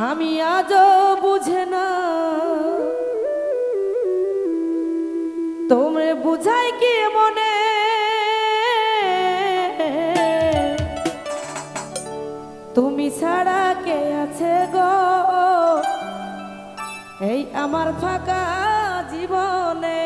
আমি আজও বুঝে না তোমরে বুঝাই কি মনে তুমি ছাড়া কে আছে গো এই আমার ফাঁকা জীবনে।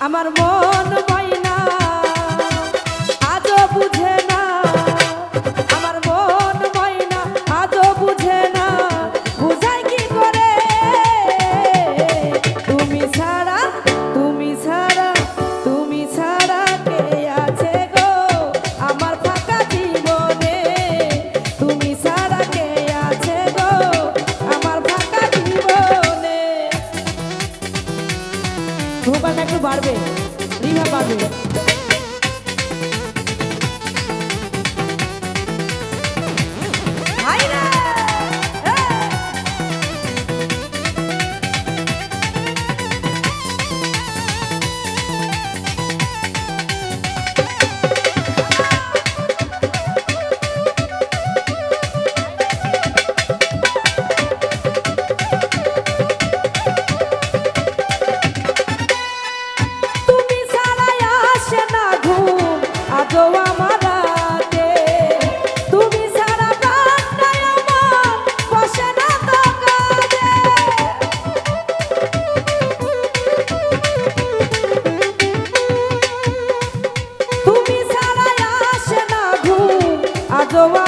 আমার মন ময়না আজও বুঝে না, আমার মন ময়না আজও বুঝে না, বুঝাই কি করে তুমি ছাড়া তুমি ছাড়া তুমি ছাড়া কে আছে গো আমার ফাঁকা জীবনে, তুমি ছাড়া কে আছে গো আমার ফাঁকা জীবনে। ভোকালটা একটু বাড়বে, রিভা বাড়বে। Go